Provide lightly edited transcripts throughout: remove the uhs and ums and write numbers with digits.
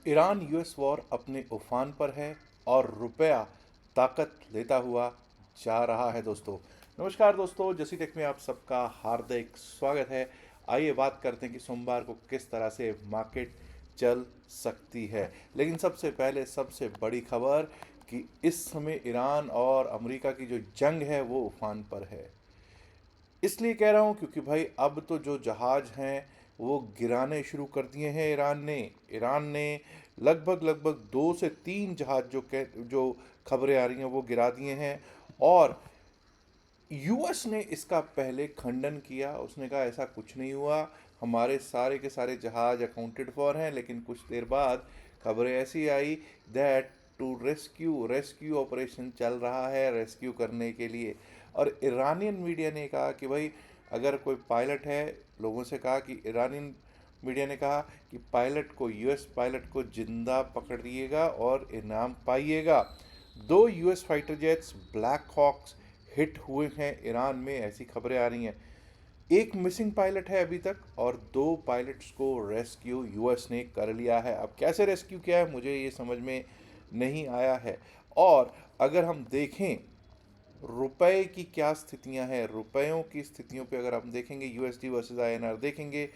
Iran US war अपने उफान पर है और रुपया ताकत लेता हुआ जा रहा है दोस्तों। नमस्कार दोस्तों, जसी टेक में आप सबका हार्दिक स्वागत है। आइए बात करते हैं कि सोमवार को किस तरह से मार्केट चल सकती है। लेकिन सबसे पहले सबसे बड़ी खबर कि इस समय ईरान और अमेरिका की जो जंग है वो उफान पर है। इसलिए कह रहा हूँ क्योंकि भाई अब तो जो जहाज हैं वो गिराने शुरू कर दिए हैं ईरान ने लगभग लगभग 2 से 3 जहाज जो खबरें आ रही हैं वो गिरा दिए हैं। और यूएस ने इसका पहले खंडन किया, उसने कहा ऐसा कुछ नहीं हुआ, हमारे सारे के सारे जहाज अकाउंटेड फॉर हैं। लेकिन कुछ देर बाद खबरें ऐसी आई that to rescue rescue operation चल रहा है, रेस्क्यू करने के लिए। और ईरानियन मीडिया ने कहा कि भाई अगर कोई पायलट है, लोगों से कहा कि ईरानियन मीडिया ने कहा कि पायलट को, यूएस पायलट को जिंदा पकड़िएगा और इनाम पाइएगा। 2 US fighter jets Black Hawks hit हुए हैं ईरान में, ऐसी खबरें आ रही हैं। एक मिसिंग पायलट है अभी तक और 2 पायलट्स को रेस्क्यू यूएस ने कर लिया है। अब कैसे रेस्क्यू किया है मुझे ये समझ में नहीं आया है। और अगर हम देखें रुपए की क्या स्थितियां हैं, रुपयों की स्थितियों पे अगर हम देखेंगे, यूएसडी वर्सेस आईएनआर देखेंगे,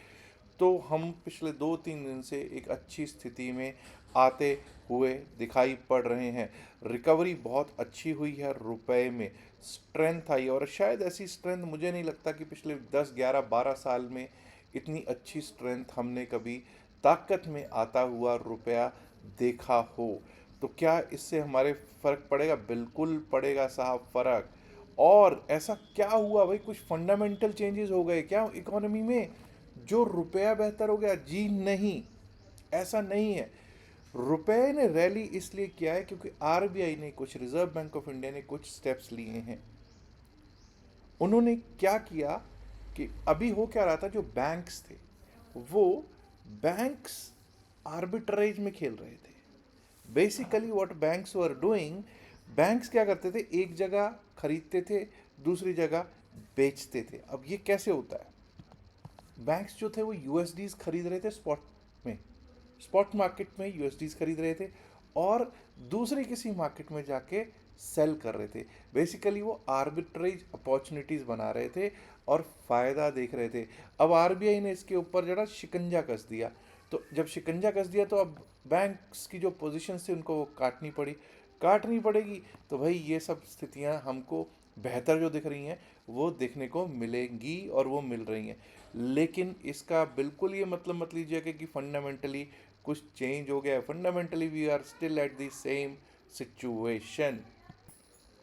तो हम पिछले 2-3 दिन से एक अच्छी स्थिति में आते हुए दिखाई पड़ रहे हैं। रिकवरी बहुत अच्छी हुई है, रुपए में स्ट्रेंथ आई, और शायद ऐसी स्ट्रेंथ मुझे नहीं लगता कि पिछले 10, 11, 12 साल में इतनी अच्छी स्ट्रेंथ हमने कभी ताकत में आता हुआ रुपया देखा हो। तो क्या इससे हमारे फ़र्क पड़ेगा? बिल्कुल पड़ेगा साहब फ़र्क। और ऐसा क्या हुआ भाई, कुछ फंडामेंटल चेंजेस हो गए क्या इकोनॉमी में जो रुपया बेहतर हो गया? जी नहीं, ऐसा नहीं है। रुपए ने रैली इसलिए किया है क्योंकि आरबीआई ने, कुछ रिजर्व बैंक ऑफ इंडिया ने कुछ स्टेप्स लिए हैं। उन्होंने क्या किया कि अभी हो क्या रहा था, जो बैंक्स थे वो बैंक्स आर्बिट्रेज में खेल रहे थे। Basically what banks were doing, banks क्या करते थे, एक जगह खरीदते थे, दूसरी जगह बेचते थे। अब ये कैसे होता है? बैंक्स जो थे वो यूएसडीज खरीद रहे थे स्पॉट में, स्पॉट मार्केट में यूएसडीज खरीद रहे थे और दूसरे किसी मार्केट में जाके सेल कर रहे थे। बेसिकली वो आर्बिट्रेज अपॉर्चुनिटीज़ बना रहे थे और फ़ायदा देख रहे थे। अब आरबीआई ने इसके ऊपर जरा शिकंजा कस दिया। तो जब शिकंजा कस दिया तो अब बैंक्स की जो पोजीशन थी उनको वो काटनी पड़ेगी। तो भाई ये सब स्थितियां हमको बेहतर जो दिख रही हैं वो देखने को मिलेंगी और वो मिल रही हैं। लेकिन इसका बिल्कुल ये मतलब मत लीजिएगा कि फंडामेंटली कुछ चेंज हो गया है। Fundamentally we are still at the same situation.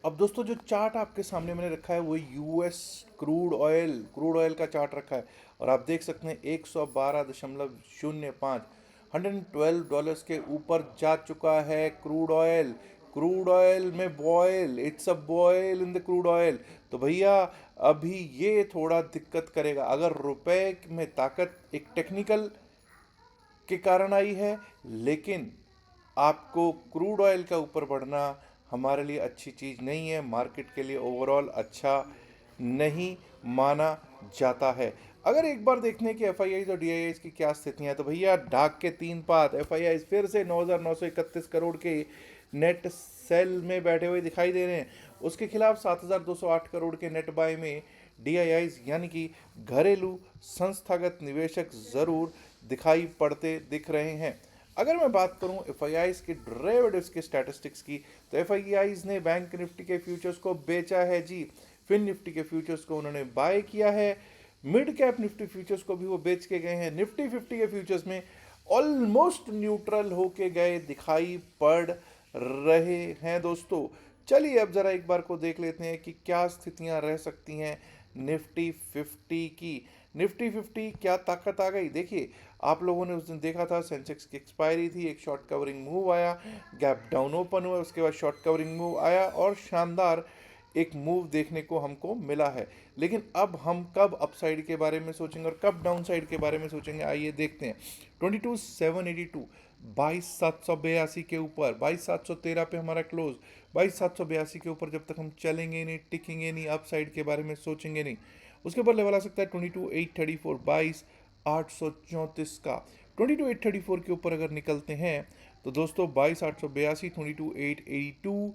अब दोस्तों जो चार्ट आपके सामने मैंने रखा है वो यूएस क्रूड ऑयल का चार्ट रखा है। और आप देख सकते हैं 112.05 $112 के ऊपर जा चुका है क्रूड ऑयल में boil, it's a boil in the crude oil. तो भैया अभी ये थोड़ा दिक्कत करेगा। अगर रुपए में ताकत एक टेक्निकल के कारण आई है, लेकिन आपको क्रूड ऑयल का ऊपर बढ़ना हमारे लिए अच्छी चीज़ नहीं है, मार्केट के लिए ओवरऑल अच्छा नहीं माना जाता है। अगर एक बार देखने हैं कि एफ आई आईज और डी आई आईज की क्या स्थितियाँ हैं, तो भैया ढाक के 3 पात एफ आई आईज फिर से 9,931 करोड़ के नेट सेल में बैठे हुए दिखाई दे रहे हैं। उसके खिलाफ 7,208 करोड़ के नेट बाय में डी आई आईज यानी कि घरेलू संस्थागत निवेशक ज़रूर दिखाई पड़ते दिख रहे हैं। अगर मैं बात करूं एफ आई आईज के डेरिवेटिव्स के स्टैटिस्टिक्स की, तो एफ आई आईज ने बैंक निफ्टी के फ्यूचर्स को बेचा है जी, फिन निफ्टी के फ्यूचर्स को उन्होंने बाय किया है, मिड कैप निफ्टी फ्यूचर्स को भी वो बेच के गए हैं। निफ्टी 50 के फ्यूचर्स में ऑलमोस्ट न्यूट्रल होके गए दिखाई पड़ रहे हैं दोस्तों। चलिए अब ज़रा एक बार को देख लेते हैं कि क्या स्थितियां रह सकती हैं निफ्टी 50 की। निफ्टी 50 क्या ताकत आ गई? देखिए, आप लोगों ने उस दिन देखा था सेंसेक्स की एक्सपायरी थी, एक शॉर्ट कवरिंग मूव आया, गैप डाउन ओपन हुआ, उसके बाद शॉर्ट कवरिंग मूव आया और शानदार एक मूव देखने को हमको मिला है। लेकिन अब हम कब अपसाइड के बारे में सोचेंगे और कब डाउन साइड के बारे में सोचेंगे, आइए देखते हैं। 22,782, 22,782 के ऊपर, 22,713 पे हमारा क्लोज, 22,782 के ऊपर जब तक हम चलेंगे नहीं, टिकेंगे नहीं, अप साइड के बारे में सोचेंगे नहीं। उसके ऊपर लेवल आ सकता है 22,834, 22,834 का। 22,834 के ऊपर अगर निकलते हैं तो दोस्तों 22,882, 22,882,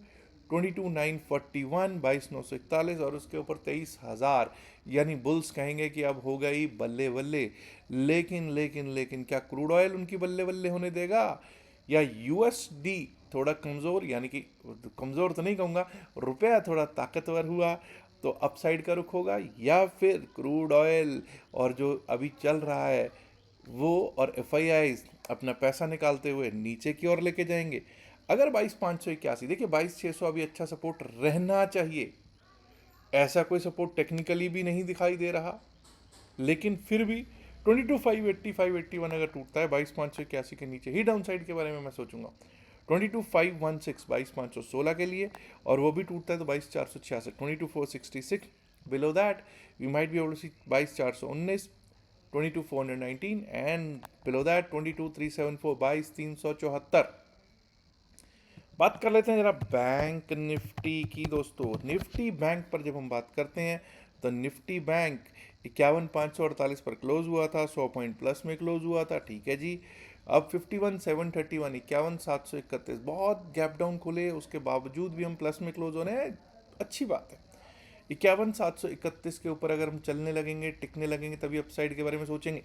22,941, 22,941 और उसके ऊपर 23,000, यानी बुल्स कहेंगे कि अब हो गई बल्ले बल्ले। लेकिन क्या क्रूड ऑयल उनकी बल्ले बल्ले होने देगा, या यूएसडी थोड़ा कमज़ोर, यानी कि कमज़ोर तो नहीं कहूँगा, रुपया थोड़ा ताकतवर हुआ तो अपसाइड का रुख होगा, या फिर क्रूड ऑयल और जो अभी चल रहा है वो और एफ अपना पैसा निकालते हुए नीचे की ओर लेके जाएंगे। अगर 22,581, देखिए 22,600 अभी अच्छा सपोर्ट रहना चाहिए, ऐसा कोई सपोर्ट टेक्निकली भी नहीं दिखाई दे रहा, लेकिन फिर भी 22,580, 581 अगर टूटता है 22,581 के नीचे ही डाउन साइड के बारे में मैं सोचूंगा। 22,516, 22,516 के लिए, और वो भी टूटता है तो 22,466, 22,466 below that we might be able to see 22,419, 22,419 and below that 22,374, 22,374। बात कर लेते हैं जरा बैंक निफ्टी की दोस्तों। निफ्टी बैंक पर जब हम बात करते हैं तो निफ्टी बैंक 51,548 पर क्लोज हुआ था, 100 पॉइंट प्लस में क्लोज हुआ था, ठीक है जी। अब 51,731, 51,731, बहुत गैप डाउन खुले, उसके बावजूद भी हम प्लस में क्लोज हो रहे हैं, अच्छी बात है। 51,731 के ऊपर अगर हम चलने लगेंगे, टिकने लगेंगे, तभी अपसाइड के बारे में सोचेंगे।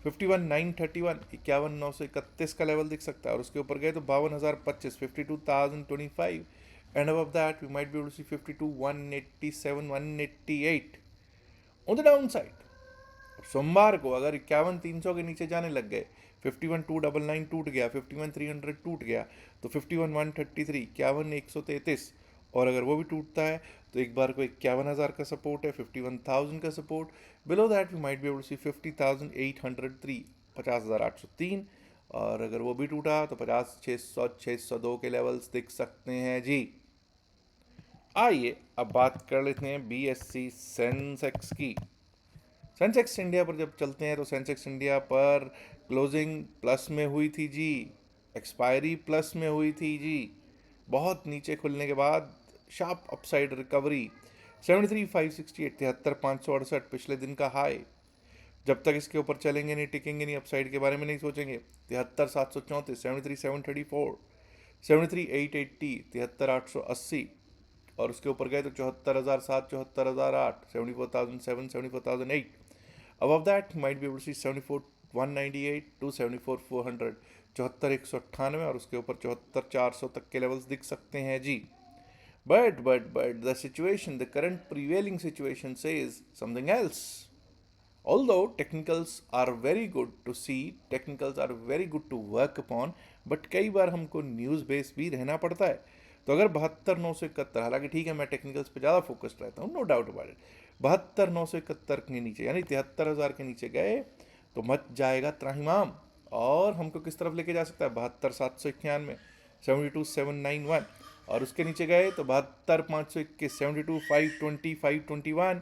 51,931, 51,931 का लेवल दिख सकता है, और उसके ऊपर गए तो 52,025, 52,025, and above that we might be able to see 52,187, 188 on the downside. सोमवार को अगर 51,300 के नीचे जाने लग गए, 51,299 टूट गया, 51,300 टूट गया, तो 51,133, 51,133, और अगर वो भी टूटता है तो एक बार को 51,000 का सपोर्ट है, 51,000 का support, below that we might be able to see 50,803, 50,803, और अगर वो भी टूटा तो 50,600, 602 के लेवल्स दिख सकते हैं जी। आइए अब बात कर लेते हैं बीएससी सेंसेक्स की। सेंसेक्स इंडिया पर जब चलते हैं तो सेंसेक्स इंडिया पर क्लोजिंग प्लस में हुई थी जी, एक्सपायरी प्लस में हुई थी जी, बहुत नीचे खुलने के बाद शार्प अपसाइड रिकवरी, 73,568, 73,568 पिछले दिन का हाई। जब तक इसके ऊपर चलेंगे नहीं, टिकेंगे नहीं, अपसाइड के बारे में नहीं सोचेंगे। 73,734, 73,734, 73,880, 73,880, और उसके ऊपर गए तो 74,007, 74,008, 74,007, 74,008। Above that might be able to see 74,198 to 74,400, 74,198, और उसके ऊपर 74,400 तक के लेवल्स दिख सकते हैं जी। But the situation, the current prevailing situation says something else. Although technicals are very good to see, technicals are very good to work upon, but कई बार हमको न्यूज़ बेस भी रहना पड़ता है। तो अगर 72,971, हालांकि ठीक है मैं टेक्निकल्स पे ज़्यादा फोकस्ड रहता हूँ, नो डाउट अबाउट इट, 72,971 के नीचे यानी 73,000 के नीचे गए तो मच जाएगा त्राहिमाम, और हमको किस तरफ लेके जा सकता है, 72,791, 72,791, और उसके नीचे गए तो 72,521, 72,520, 521,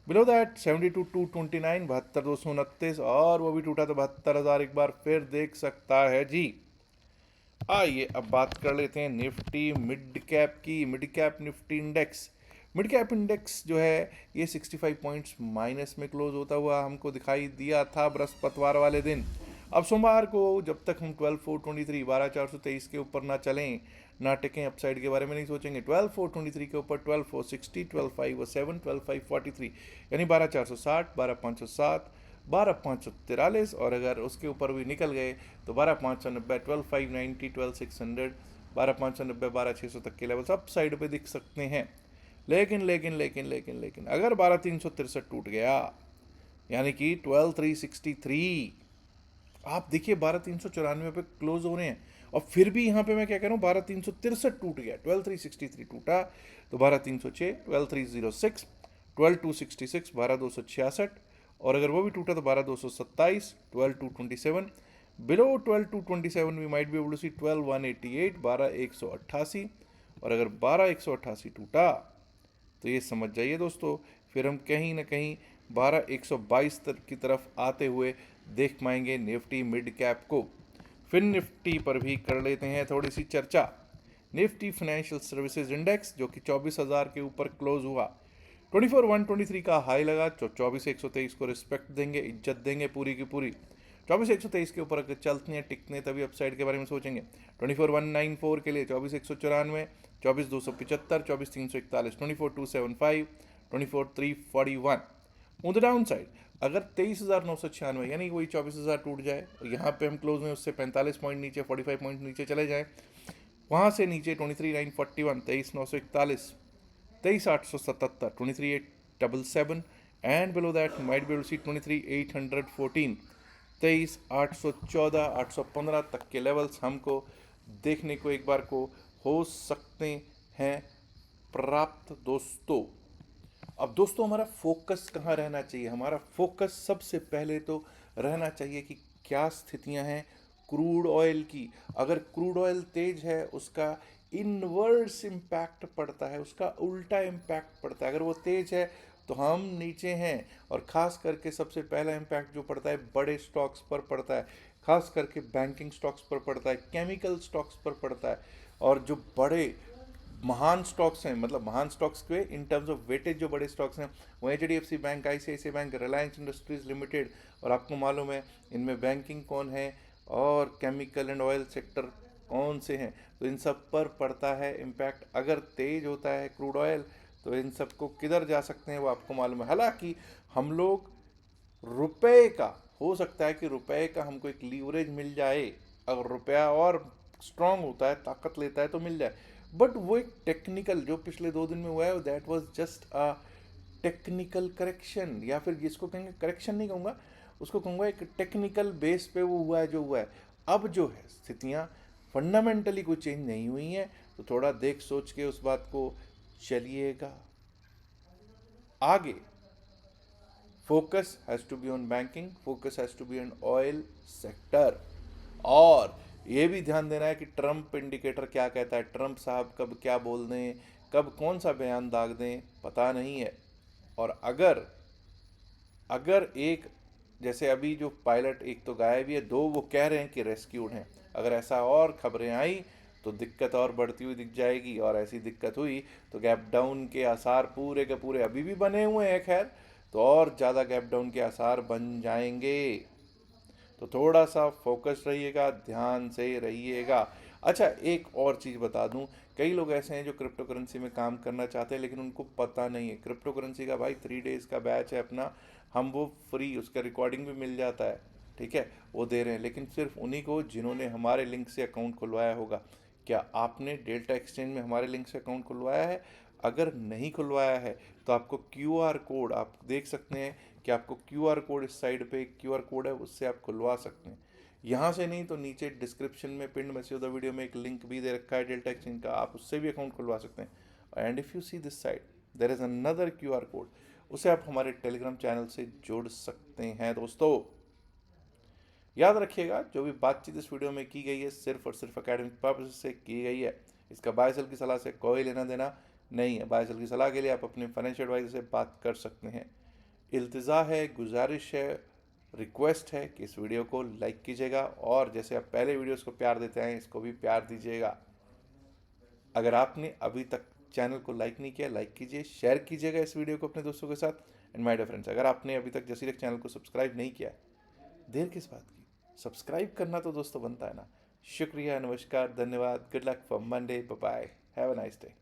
बिलो दैट 72,229, 72,229, और वो भी टूटा तो 72,000 एक बार फिर देख सकता है जी। आइए अब बात कर लेते हैं निफ्टी मिड कैप की। Mid cap Nifty index, mid cap index जो है ये 65 पॉइंट्स माइनस में क्लोज होता हुआ हमको दिखाई दिया था बृहस्पतिवार वाले दिन। अब सोमवार को जब तक हम 12,423, 12,423 के ऊपर ना चलें, ना टिकें, अपसाइड के बारे में नहीं सोचेंगे, 12,423 के ऊपर 12,460, 12,507, 12,543, यानी 12,460, 12,507, 12,543, और अगर उसके ऊपर भी निकल गए तो 12,590, 12,590, 12,600, 12,590, 12,600 तक के लेवल्स अप साइड पे दिख सकते हैं। लेकिन अगर 12,363 टूट गया, यानी कि 12,363, आप देखिए 12,394 पे क्लोज हो रहे हैं, और फिर भी यहाँ पे मैं क्या कह रहा हूँ, 12,363 टूट गया, 12,363 टूटा तो 12,306, 12,306, 12,266, 12,266, और अगर वो भी टूटा तो 12,227, 12,227, below 12,227 we might be able to see 12,188, 12,188, और अगर 12,188 टूटा तो ये समझ जाइए दोस्तों फिर हम कहीं ना कहीं 12,122 की तरफ आते हुए देख पाएंगे निफ्टी मिड कैप को। फिर निफ्टी पर भी कर लेते हैं थोड़ी सी चर्चा। निफ्टी फाइनेंशियल सर्विसेज इंडेक्स जो कि 24,000 के ऊपर क्लोज हुआ, 24,123 का हाई लगा, 24,123 को रिस्पेक्ट देंगे, इज्जत देंगे पूरी की पूरी। 24,123 के ऊपर अगर चलते हैं टिकते हैं तभी अपसाइड के बारे में सोचेंगे। 24,194 के लिए 24,194, 24,275, 24,341, 24,275, 24,341। ऑन द डाउन साइड अगर 23,996 यानी वही 24,000 टूट जाए, यहाँ पे हम क्लोज में उससे 45 पॉइंट नीचे, 45 पॉइंट नीचे चले जाए, वहाँ से नीचे 23,941, 23,941, 23,877, 23,877, and below that might be able to see 23,814, 23,814, 815 तक के लेवल्स हमको देखने को एक बार को हो सकते हैं प्राप्त दोस्तों। अब दोस्तों हमारा फोकस कहाँ रहना चाहिए? हमारा फोकस सबसे पहले तो रहना चाहिए कि क्या स्थितियां हैं क्रूड ऑयल की। अगर क्रूड ऑयल तेज है उसका इनवर्स इम्पैक्ट पड़ता है, उसका उल्टा इम्पैक्ट पड़ता है। अगर वो तेज है तो हम नीचे हैं, और ख़ास करके सबसे पहला इम्पैक्ट जो पड़ता है बड़े स्टॉक्स पर पड़ता है, ख़ास करके बैंकिंग स्टॉक्स पर पड़ता है, केमिकल स्टॉक्स पर पड़ता है। और जो बड़े महान स्टॉक्स हैं, मतलब महान स्टॉक्स के इन टर्म्स ऑफ वेटेज जो बड़े स्टॉक्स हैं वो HDFC bank, ICICI bank, Reliance industries limited. और आपको मालूम है इनमें बैंकिंग कौन है और केमिकल एंड ऑयल सेक्टर कौन से हैं, तो इन सब पर पड़ता है इम्पैक्ट। अगर तेज होता है क्रूड ऑयल तो इन सबको किधर जा सकते हैं वो आपको मालूम है। हालांकि हम लोग रुपए का, हो सकता है कि रुपए का हमको एक लीवरेज मिल जाए, अगर रुपया और स्ट्रांग होता है, ताकत लेता है तो मिल जाए। बट वो एक टेक्निकल जो पिछले 2 दिन में हुआ है that was just a technical correction, या फिर जिसको कहेंगे करेक्शन नहीं कहूँगा, उसको कहूँगा एक टेक्निकल बेस पे वो हुआ है जो हुआ है। अब जो है स्थितियाँ फंडामेंटली कोई चेंज नहीं हुई हैं, तो थोड़ा देख सोच के उस बात को चलिएगा आगे। Focus has to be on banking, focus has to be on oil sector. और ये भी ध्यान देना है कि ट्रंप इंडिकेटर क्या कहता है, ट्रंप साहब कब क्या बोल दें, कब कौन सा बयान दाग दें, पता नहीं है। और अगर अगर एक, जैसे अभी जो पायलट एक तो गायब ही है, 2 वो कह रहे हैं कि रेस्क्यूड हैं, अगर ऐसा और खबरें आई तो दिक्कत और बढ़ती हुई दिख जाएगी। और ऐसी दिक्कत हुई तो गैप डाउन के आसार पूरे के पूरे अभी भी बने हुए हैं, खैर तो और ज़्यादा गैप डाउन के आसार बन जाएंगे। तो थोड़ा सा फोकस रहिएगा, ध्यान से रहिएगा। अच्छा एक और चीज़ बता दूं, कई लोग ऐसे हैं जो क्रिप्टो करेंसी में काम करना चाहते हैं लेकिन उनको पता नहीं है। क्रिप्टो करेंसी का भाई 3 डेज़ का बैच है अपना, हम वो फ्री, उसका रिकॉर्डिंग भी मिल जाता है, ठीक है, वो दे रहे हैं, लेकिन सिर्फ उन्हीं को जिन्होंने हमारे लिंक से अकाउंट खुलवाया होगा। क्या आपने डेल्टा एक्सचेंज में हमारे लिंक से अकाउंट खुलवाया है? अगर नहीं खुलवाया है तो आपको QR कोड आप देख सकते हैं कि आपको QR कोड इस साइड पे QR कोड है, उससे आप खुलवा सकते हैं। यहाँ से नहीं तो नीचे डिस्क्रिप्शन में पिंड मैसेज द वीडियो में एक लिंक भी दे रखा है डेल्टा एक्सचेंज का, आप उससे भी अकाउंट खुलवा सकते हैं। And if you see this side there is another QR code, उसे आप हमारे टेलीग्राम चैनल से जोड़ सकते हैं दोस्तों। याद रखिएगा जो भी बातचीत इस वीडियो में की गई है सिर्फ और सिर्फ एकेडमिक पर्पज से की गई है, इसका बायसल की सलाह से कोई लेना देना नहीं है। बायसल की सलाह के लिए आप अपने फाइनेंशियल एडवाइजर से बात कर सकते हैं। इल्तिजा है, गुजारिश है, रिक्वेस्ट है कि इस वीडियो को लाइक कीजिएगा, और जैसे आप पहले वीडियोस को प्यार देते हैं इसको भी प्यार दीजिएगा। अगर आपने अभी तक चैनल को लाइक नहीं किया, लाइक कीजिए, शेयर कीजिएगा इस वीडियो को अपने दोस्तों के साथ। एंड माय डियर फ्रेंड्स, अगर आपने अभी तक जसीरक चैनल को सब्सक्राइब नहीं किया, देर किस बात की, सब्सक्राइब करना तो दोस्तों बनता है ना। शुक्रिया, नमस्कार, धन्यवाद, good luck for Monday, bye bye, have a nice day.